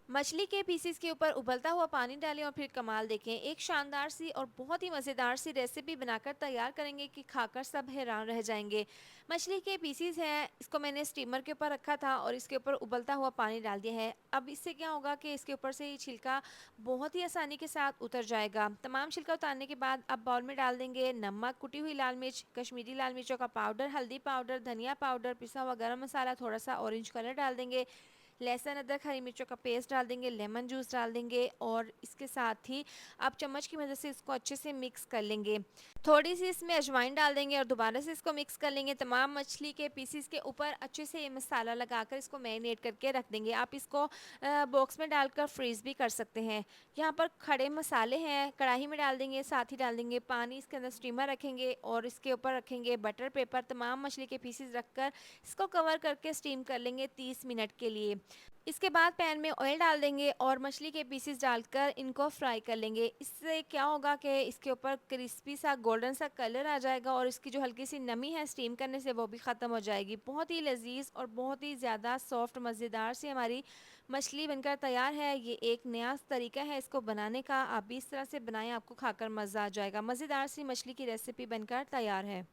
मछली के पीसेस के ऊपर उबलता हुआ पानी डालें और फिर कमाल देखें। एक शानदार सी और बहुत ही मज़ेदार सी रेसिपी बनाकर तैयार करेंगे कि खाकर सब हैरान रह जाएंगे। मछली के पीसेस हैं, इसको मैंने स्टीमर के ऊपर रखा था और इसके ऊपर उबलता हुआ पानी डाल दिया है। अब इससे क्या होगा कि इसके ऊपर से ये छिलका बहुत ही आसानी के साथ उतर जाएगा। तमाम छिलका उतारने के बाद अब बाउल में डाल देंगे नमक, कुटी हुई लाल मिर्च, कश्मीरी लाल मिर्चों का पाउडर, हल्दी पाउडर, धनिया पाउडर, पिसा हुआ गरम मसाला, थोड़ा सा ऑरेंज कलर डाल देंगे, लहसुन अदरक हरी मिर्चों का पेस्ट डाल देंगे, लेमन जूस डाल देंगे और इसके साथ ही आप चम्मच की मदद से इसको अच्छे से मिक्स कर लेंगे। थोड़ी सी इसमें अजवाइन डाल देंगे और दोबारा से इसको मिक्स कर लेंगे। तमाम मछली के पीसीस के ऊपर अच्छे से ये मसाला लगाकर इसको मैरिनेट करके रख देंगे। आप इसको बॉक्स में डालकर फ्रीज़ भी कर सकते हैं। यहाँ पर खड़े मसाले हैं, कढ़ाई में डाल देंगे, साथ ही डाल देंगे पानी, इसके अंदर स्टीमर रखेंगे और इसके ऊपर रखेंगे बटर पेपर। तमाम मछली के पीसेस रखकर इसको कवर करके स्टीम कर लेंगे 30 मिनट के लिए। इसके बाद पैन में ऑयल डाल देंगे और मछली के पीसेस डालकर इनको फ्राई कर लेंगे। इससे क्या होगा कि इसके ऊपर क्रिस्पी सा गोल्डन सा कलर आ जाएगा और इसकी जो हल्की सी नमी है स्टीम करने से वो भी ख़त्म हो जाएगी। बहुत ही लजीज और बहुत ही ज़्यादा सॉफ्ट मज़ेदार सी हमारी मछली बनकर तैयार है। ये एक नया तरीका है इसको बनाने का। आप भी इस तरह से बनाएं, आपको खाकर मज़ा आ जाएगा। मज़ेदार सी मछली की रेसिपी बनकर तैयार है।